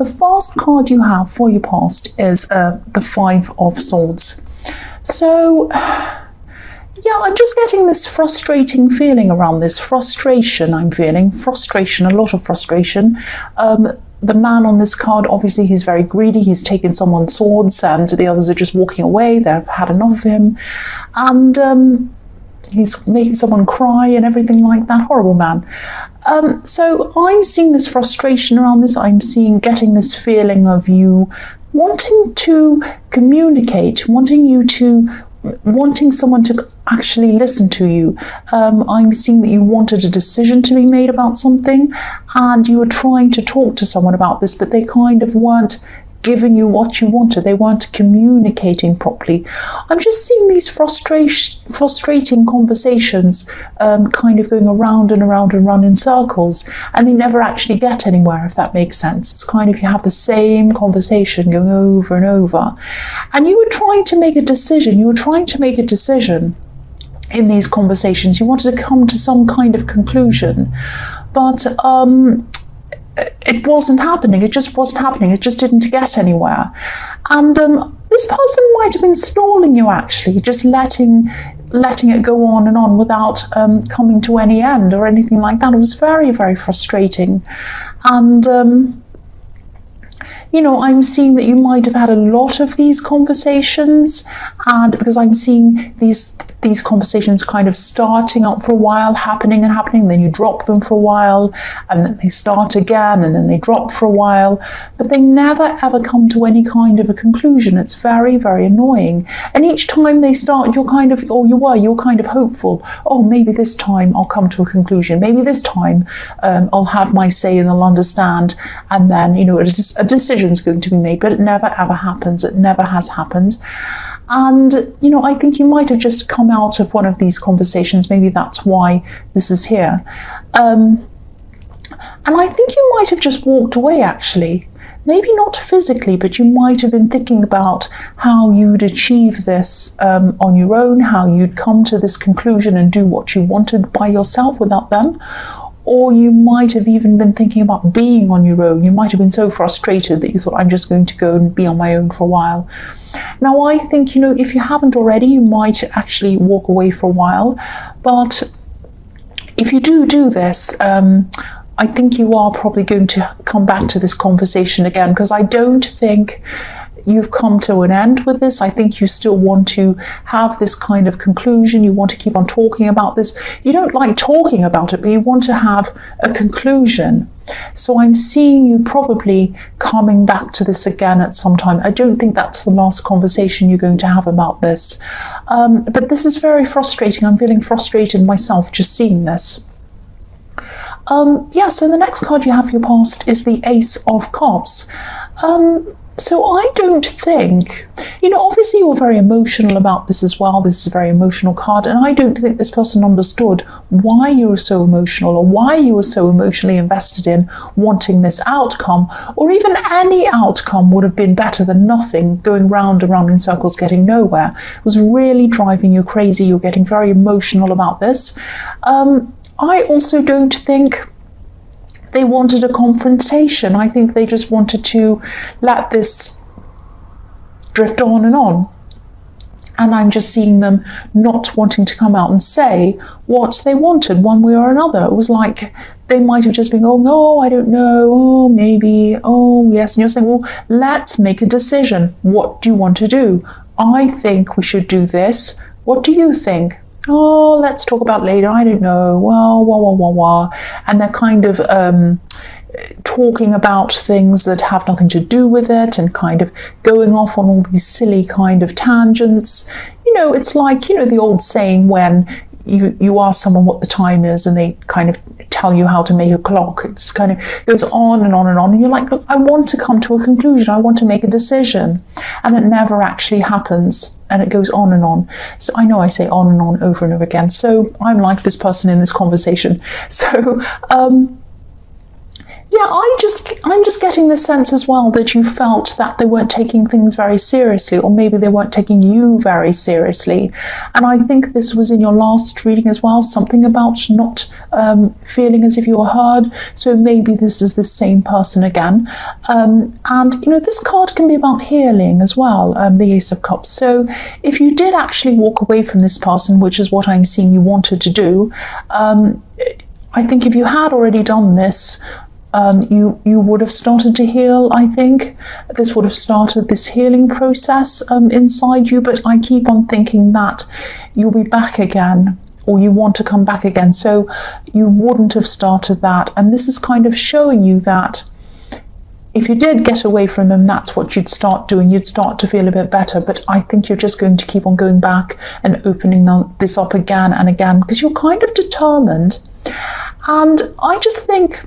The first card you have for your past is the Five of Swords. So, yeah, I'm just getting this frustrating feeling around this. Frustration, I'm feeling. Frustration, a lot of frustration. The man on this card, obviously, he's very greedy. He's taken someone's swords and the others are just walking away. They've had enough of him. And he's making someone cry and everything like that. Horrible man. So I'm seeing this frustration around this. I'm getting this feeling of you wanting to communicate, wanting someone to actually listen to you. I'm seeing that you wanted a decision to be made about something and you were trying to talk to someone about this, but they kind of weren't giving you what you wanted. They weren't communicating properly. I'm just seeing these frustrating conversations kind of going around and around and around in circles, and they never actually get anywhere, if that makes sense. It's kind of you have the same conversation going over and over. And you were trying to make a decision. In these conversations. You wanted to come to some kind of conclusion, but it wasn't happening. It just wasn't happening. It just didn't get anywhere. And this person might have been stalling you, actually, just letting it go on and on without coming to any end or anything like that. It was very, very frustrating. And I'm seeing that you might have had a lot of these conversations, and because I'm seeing these conversations kind of starting up for a while, happening, then you drop them for a while, and then they start again, and then they drop for a while, but they never ever come to any kind of a conclusion. It's very, very annoying. And each time they start, you're kind of hopeful. Oh, maybe this time I'll come to a conclusion. Maybe this time I'll have my say and they'll understand. And then, a decision's going to be made, but it never ever happens. It never has happened. And, I think you might have just come out of one of these conversations. Maybe that's why this is here. And I think you might have just walked away, actually. Maybe not physically, but you might have been thinking about how you'd achieve this on your own, how you'd come to this conclusion and do what you wanted by yourself without them. Or you might have even been thinking about being on your own. You might have been so frustrated that you thought, I'm just going to go and be on my own for a while. Now, I think, if you haven't already, you might actually walk away for a while. But if you do this, I think you are probably going to come back to this conversation again, because I don't think you've come to an end with this. I think you still want to have this kind of conclusion. You want to keep on talking about this. You don't like talking about it, but you want to have a conclusion. So I'm seeing you probably coming back to this again at some time. I don't think that's the last conversation you're going to have about this. But this is very frustrating. I'm feeling frustrated myself just seeing this. So the next card you have for your past is the Ace of Cups. So I don't think, obviously you're very emotional about this as well. This is a very emotional card, and I don't think this person understood why you were so emotional or why you were so emotionally invested in wanting this outcome, or even any outcome would have been better than nothing, going round and round in circles, getting nowhere. It was really driving you crazy. You're getting very emotional about this. I also don't think they wanted a confrontation. I think they just wanted to let this drift on and on. And I'm just seeing them not wanting to come out and say what they wanted one way or another. It was like they might have just been, oh, no, I don't know, oh, maybe, oh, yes. And you're saying, well, let's make a decision. What do you want to do? I think we should do this. What do you think? Oh, let's talk about later. I don't know. Well. And they're kind of talking about things that have nothing to do with it and kind of going off on all these silly kind of tangents. It's like, the old saying when you ask someone what the time is and they kind of tell you how to make a clock. It just kind of goes on and on and on. And you're like, look, I want to come to a conclusion. I want to make a decision. And it never actually happens. And it goes on and on. So I know I say on and on over and over again. So I'm like this person in this conversation. So Yeah, I'm just getting the sense as well that you felt that they weren't taking things very seriously, or maybe they weren't taking you very seriously. And I think this was in your last reading as well, something about not feeling as if you were heard. So maybe this is the same person again. And this card can be about healing as well, the Ace of Cups. So if you did actually walk away from this person, which is what I'm seeing you wanted to do, I think if you had already done this, you would have started to heal. I think this would have started this healing process inside you, but I keep on thinking that you'll be back again, or you want to come back again, so you wouldn't have started that. And this is kind of showing you that if you did get away from him, that's what you'd start doing. You'd start to feel a bit better, but I think you're just going to keep on going back and opening this up again and again, because you're kind of determined. And I just think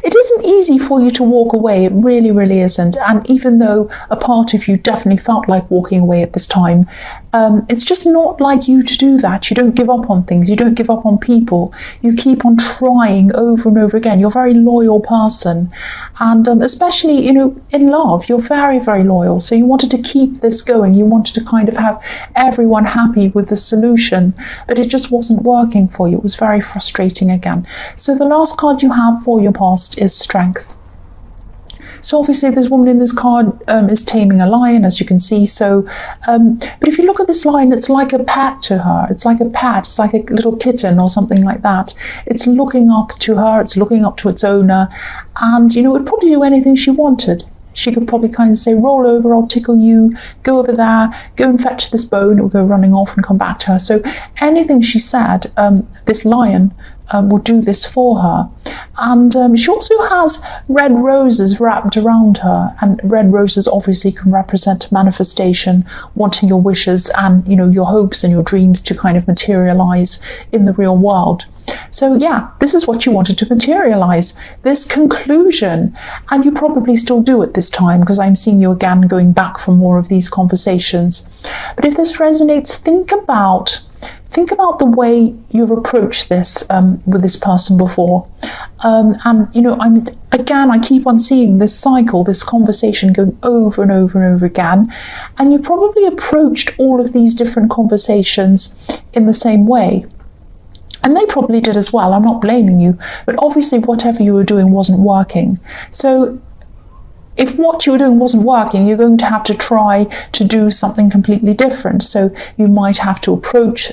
it isn't easy for you to walk away. It really, really isn't. And even though a part of you definitely felt like walking away at this time, it's just not like you to do that. You don't give up on things. You don't give up on people. You keep on trying over and over again. You're a very loyal person. And especially, in love, you're very, very loyal. So you wanted to keep this going. You wanted to kind of have everyone happy with the solution, but it just wasn't working for you. It was very frustrating again. So the last card you have for your past is Strength. So obviously this woman in this card is taming a lion, as you can see. So, but if you look at this lion, it's like a pet to her. It's like a pet. It's like a little kitten or something like that. It's looking up to her. It's looking up to its owner. And, it would probably do anything she wanted. She could probably kind of say, roll over, I'll tickle you, go over there, go and fetch this bone. It will go running off and come back to her. So anything she said, this lion will do this for her. And she also has red roses wrapped around her, and red roses obviously can represent manifestation, wanting your wishes and your hopes and your dreams to kind of materialize in the real world. So yeah, this is what you wanted to materialize, this conclusion, and you probably still do at this time, because I'm seeing you again going back for more of these conversations. But if this resonates, think about the way you've approached this with this person before. I keep on seeing this cycle, this conversation going over and over and over again. And you probably approached all of these different conversations in the same way. And they probably did as well. I'm not blaming you. But obviously whatever you were doing wasn't working. So if what you were doing wasn't working, you're going to have to try to do something completely different. So you might have to approach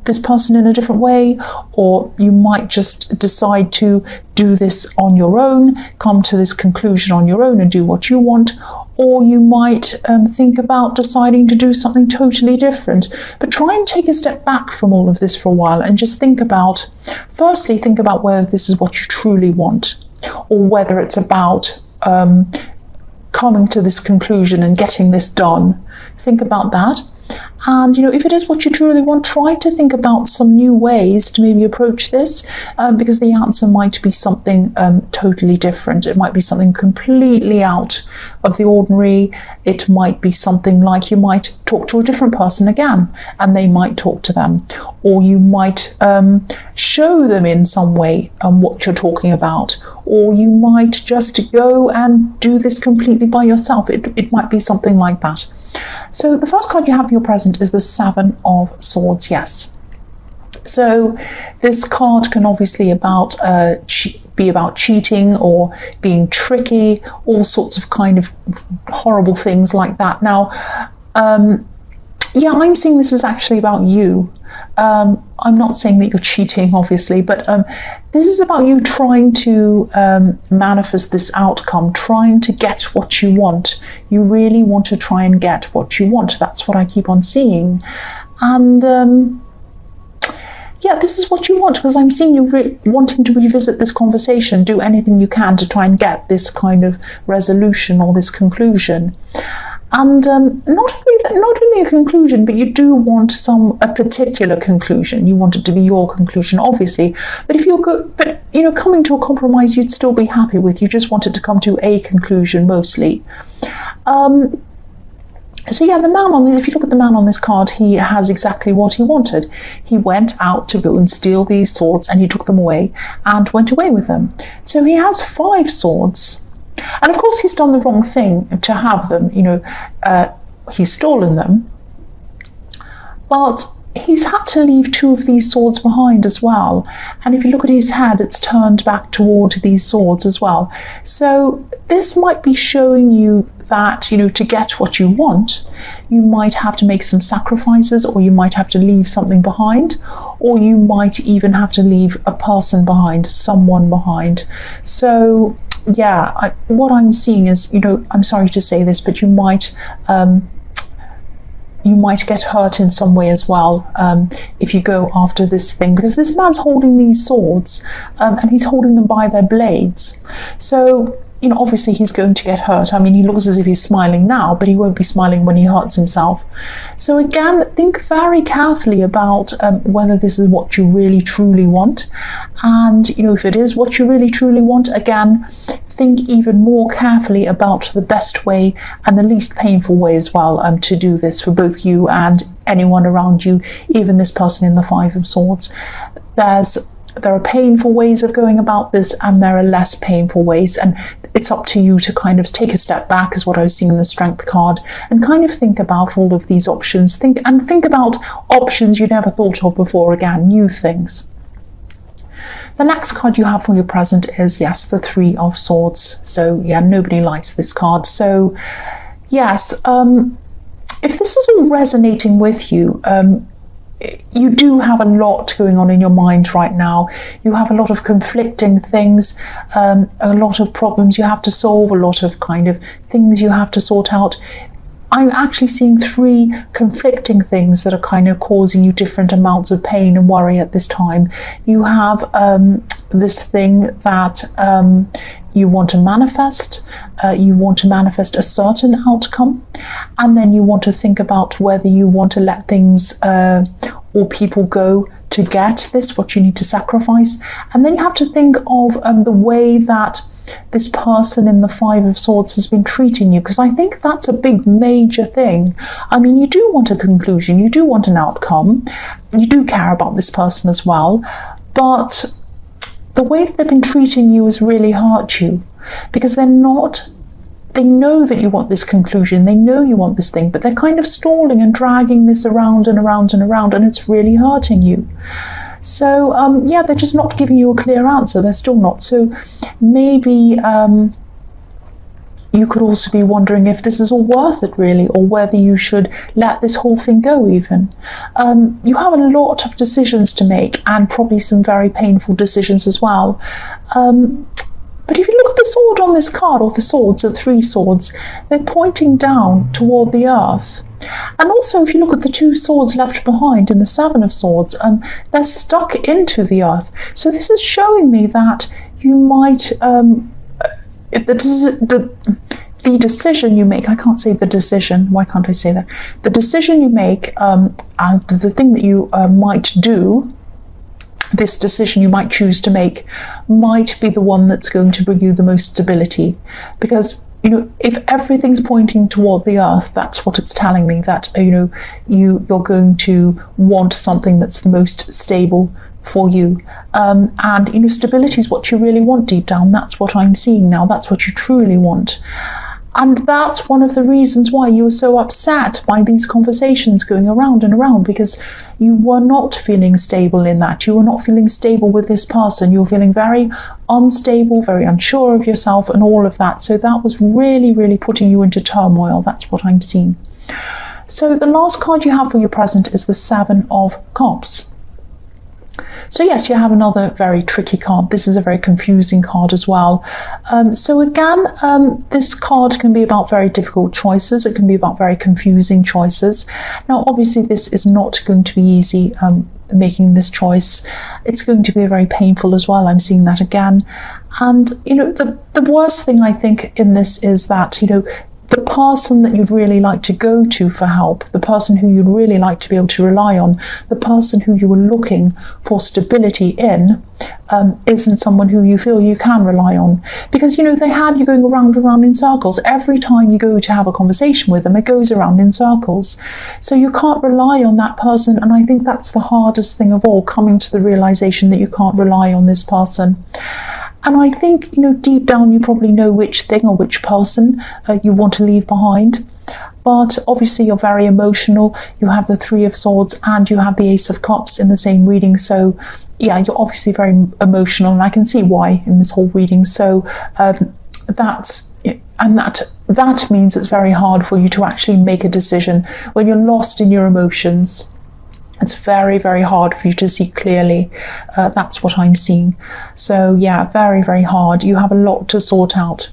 this person in a different way, or you might just decide to do this on your own, come to this conclusion on your own and do what you want, or you might think about deciding to do something totally different. But try and take a step back from all of this for a while and just think about whether this is what you truly want, or whether it's about coming to this conclusion and getting this done. Think about that. And if it is what you truly want, try to think about some new ways to maybe approach this, because the answer might be something totally different. It might be something completely out of the ordinary. It might be something like you might talk to a different person again, and they might talk to them, or you might show them in some way what you're talking about, or you might just go and do this completely by yourself. It might be something like that. So the first card you have for your present is the Seven of Swords. Yes. So this card can obviously be about cheating or being tricky, all sorts of kind of horrible things like that. Now, I'm seeing this is actually about you. I'm not saying that you're cheating, obviously, but this is about you trying to manifest this outcome, trying to get what you want. You really want to try and get what you want. That's what I keep on seeing. And this is what you want, because I'm seeing you wanting to revisit this conversation, do anything you can to try and get this kind of resolution or this conclusion. And not only a conclusion, but you do want a particular conclusion. You want it to be your conclusion, obviously. But if you're good, coming to a compromise, you'd still be happy with. You just want it to come to a conclusion, mostly. So yeah, the man on the, if you look at the man on this card, he has exactly what he wanted. He went out to go and steal these swords, and he took them away and went away with them. So he has 5 swords. And of course he's done the wrong thing to have them, he's stolen them. But he's had to leave 2 of these swords behind as well. And if you look at his head, it's turned back toward these swords as well. So this might be showing you that, to get what you want, you might have to make some sacrifices, or you might have to leave something behind, or you might even have to leave a person behind, someone behind. So yeah, what I'm seeing is, I'm sorry to say this, but you might get hurt in some way as well if you go after this thing, because this man's holding these swords and he's holding them by their blades. So obviously he's going to get hurt. I mean, he looks as if he's smiling now, but he won't be smiling when he hurts himself. So again, think very carefully about whether this is what you really truly want. And, if it is what you really truly want, again, think even more carefully about the best way and the least painful way as well to do this for both you and anyone around you, even this person in the 5 of Swords. There are painful ways of going about this, and there are less painful ways, and it's up to you to kind of take a step back, is what I was seeing in the Strength card, and kind of think about all of these options. Think about options you never thought of before, again, new things. The next card you have for your present is, yes, the 3 of Swords. So yeah, nobody likes this card. So yes, if this is all resonating with you, you do have a lot going on in your mind right now. You have a lot of conflicting things, a lot of problems you have to solve, a lot of kind of things you have to sort out. I'm actually seeing 3 conflicting things that are kind of causing you different amounts of pain and worry at this time. You have this thing that you want to manifest. You want to manifest a certain outcome, and then you want to think about whether you want to let things or people go to get this, what you need to sacrifice. And then you have to think of the way that this person in the 5 of Swords has been treating you, because I think that's a big major thing. I mean, you do want a conclusion, you do want an outcome, you do care about this person as well, but the way they've been treating you has really hurt you, because they know that you want this conclusion, they know you want this thing, but they're kind of stalling and dragging this around and around and around, and it's really hurting you. So yeah, they're just not giving you a clear answer. They're still not. So maybe you could also be wondering if this is all worth it really, or whether you should let this whole thing go even. You have a lot of decisions to make, and probably some very painful decisions as well. But if you look at the sword on this card, or the swords, the 3 swords, they're pointing down toward the earth. And also, if you look at the 2 swords left behind in the 7 of Swords, they're stuck into the earth. So this is showing me that you might, the decision you make, I can't say the decision, why can't I say that? The decision you make, the thing that you might do, this decision you might choose to make, might be the one that's going to bring you the most stability. Because if everything's pointing toward the earth, that's what it's telling me, that you're going to want something that's the most stable for you, and stability is what you really want deep down. That's what I'm seeing now. That's what you truly want. And that's one of the reasons why you were so upset by these conversations going around and around, because you were not feeling stable in that. You were not feeling stable with this person. You were feeling very unstable, very unsure of yourself and all of that. So that was really, really putting you into turmoil. That's what I'm seeing. So the last card you have for your present is the 7 of Cups. So yes, you have another very tricky card. This is a very confusing card as well. So again, this card can be about very difficult choices. It can be about very confusing choices. Now, obviously, this is not going to be easy, making this choice. It's going to be very painful as well. I'm seeing that again. And, the worst thing I think in this is that, the person that you'd really like to go to for help, the person who you'd really like to be able to rely on, the person who you were looking for stability in, isn't someone who you feel you can rely on. Because, they have you going around and around in circles. Every time you go to have a conversation with them, it goes around in circles. So you can't rely on that person. And I think that's the hardest thing of all, coming to the realization that you can't rely on this person. And I think, deep down, you probably know which thing or which person you want to leave behind. But obviously, you're very emotional. You have the Three of Swords and you have the Ace of Cups in the same reading. So, yeah, you're obviously very emotional. And I can see why in this whole reading. So that means it's very hard for you to actually make a decision when you're lost in your emotions. It's very, very hard for you to see clearly. That's what I'm seeing. So yeah, very, very hard. You have a lot to sort out.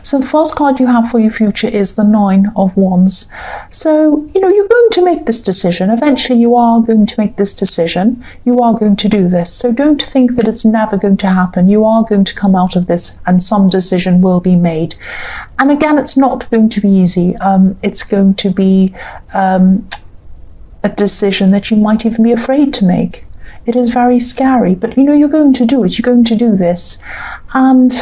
So the first card you have for your future is the Nine of Wands. So, you're going to make this decision. Eventually you are going to make this decision. You are going to do this. So don't think that it's never going to happen. You are going to come out of this and some decision will be made. And again, it's not going to be easy. It's going to be a decision that you might even be afraid to make. It is very scary, but you're going to do it. You're going to do this. And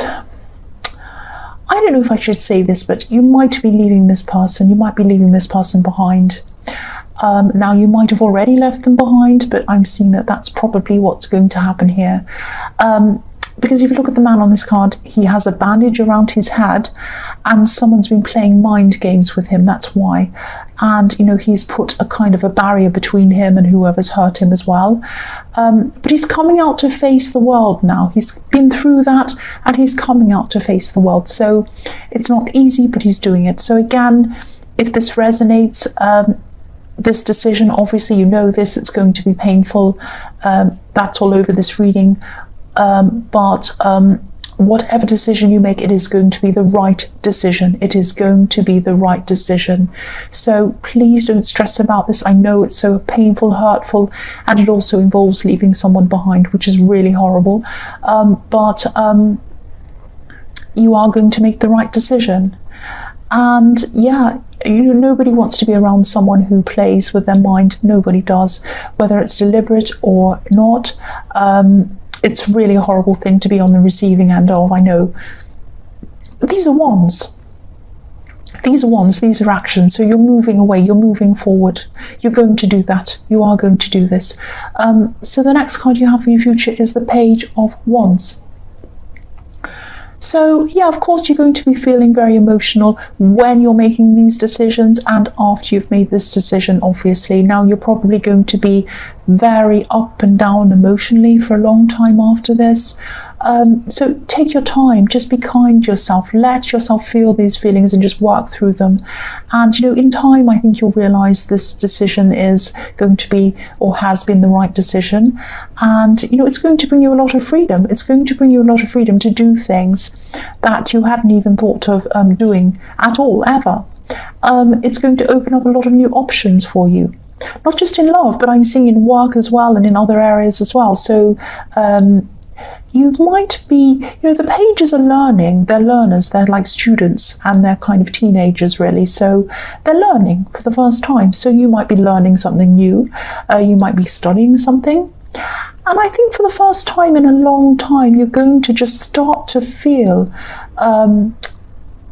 I don't know if I should say this, but you might be leaving this person. You might be leaving this person behind. Now, you might have already left them behind, but I'm seeing that that's probably what's going to happen here. Because if you look at the man on this card, he has a bandage around his head and someone's been playing mind games with him. That's why. And, he's put a kind of a barrier between him and whoever's hurt him as well. But he's coming out to face the world now. He's been through that and he's coming out to face the world. So it's not easy, but he's doing it. So again, if this resonates, this decision, obviously this, it's going to be painful. That's all over this reading. But whatever decision you make, it is going to be the right decision. It is going to be the right decision. So please don't stress about this. I know it's so painful, hurtful, and it also involves leaving someone behind, which is really horrible. But you are going to make the right decision. And yeah, nobody wants to be around someone who plays with their mind. Nobody does, whether it's deliberate or not. It's really a horrible thing to be on the receiving end of, I know. These are wands. These are wands, these are actions. So you're moving away, you're moving forward. You're going to do that. You are going to do this. So the next card you have for your future is the Page of Wands. So yeah, of course, you're going to be feeling very emotional when you're making these decisions and after you've made this decision, obviously. Now, you're probably going to be very up and down emotionally for a long time after this. So take your time, just be kind to yourself, let yourself feel these feelings and just work through them. And in time, I think you'll realize this decision is going to be or has been the right decision. And it's going to bring you a lot of freedom. It's going to bring you a lot of freedom to do things that you hadn't even thought of doing at all, ever. It's going to open up a lot of new options for you. Not just in love, but I'm seeing in work as well and in other areas as well. So you might be, the pages are learning. They're learners. They're like students and they're kind of teenagers, really. So they're learning for the first time. So you might be learning something new. You might be studying something. And I think for the first time in a long time, you're going to just start to feel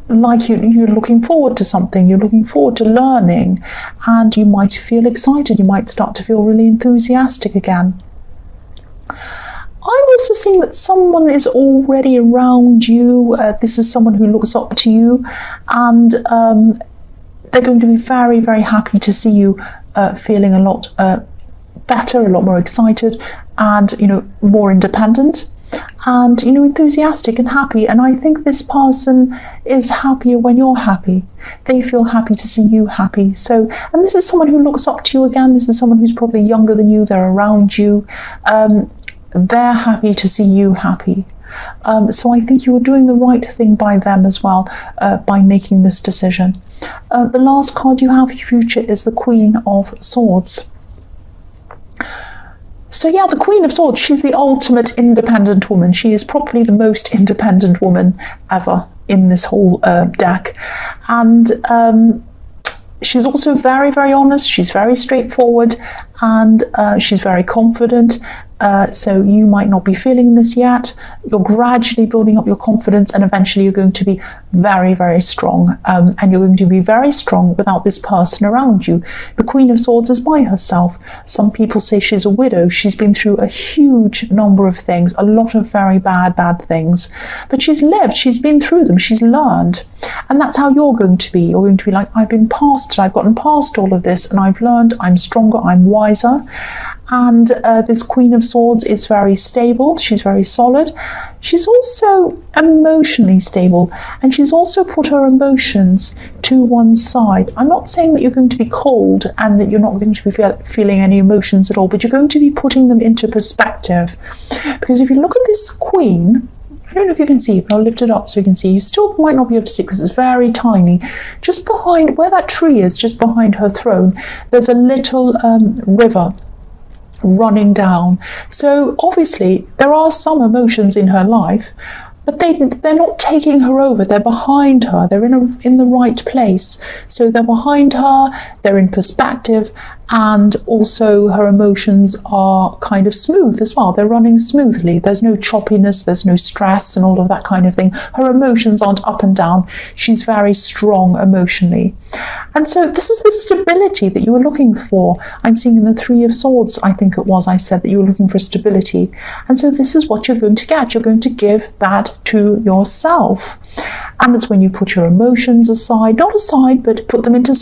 like you're looking forward to something, you're looking forward to learning, and you might feel excited, you might start to feel really enthusiastic again. I'm also seeing that someone is already around you. This is someone who looks up to you, and they're going to be very, very happy to see you feeling a lot better, a lot more excited, and more independent. And enthusiastic and happy. And I think this person is happier when you're happy. They feel happy to see you happy. So, and this is someone who looks up to you again. This is someone who's probably younger than you. They're around you. They're happy to see you happy. So I think you are doing the right thing by them as well, by making this decision. The last card you have for your future is the Queen of Swords. So yeah, the Queen of Swords, she's the ultimate independent woman. She is probably the most independent woman ever. in this whole deck. And she's also very, very honest. She's very straightforward, and she's very confident. So you might not be feeling this yet. You're gradually building up your confidence, and eventually you're going to be very, very strong. And you're going to be very strong without this person around you. The Queen of Swords is by herself. Some people say she's a widow. She's been through a huge number of things, a lot of very bad things. But she's lived, she's been through them, she's learned. And that's how you're going to be. You're going to be like, I've been past it, I've gotten past all of this, and I've learned, I'm stronger, I'm wiser. And this Queen of Swords is very stable. She's very solid. She's also emotionally stable, and she's also put her emotions to one side. I'm not saying that you're going to be cold and that you're not going to be feeling any emotions at all, but you're going to be putting them into perspective. Because if you look at this Queen, I don't know if you can see, but I'll lift it up so you can see. You still might not be able to see because it's very tiny. Just behind where that tree is, just behind her throne, there's a little river running down. So obviously there are some emotions in her life, but they're not taking her over. They're behind her. They're in the right place. So they're behind her, they're in perspective, and also her emotions are kind of smooth as well. They're running smoothly. There's no choppiness, there's no stress and all of that kind of thing. Her emotions aren't up and down. She's very strong emotionally. And so this is the stability that you were looking for. I'm seeing in the Three of Swords, I think it was, I said that you were looking for stability. And so this is what you're going to get. You're going to give that to yourself. And it's when you put your emotions aside, not aside, but put them into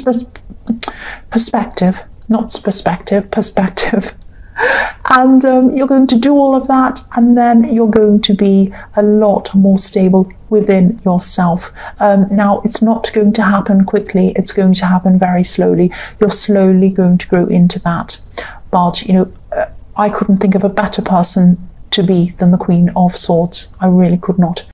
perspective. Not perspective. And you're going to do all of that, and then you're going to be a lot more stable within yourself. Now, it's not going to happen quickly. It's going to happen very slowly. You're slowly going to grow into that. But, I couldn't think of a better person to be than the Queen of Swords. I really could not.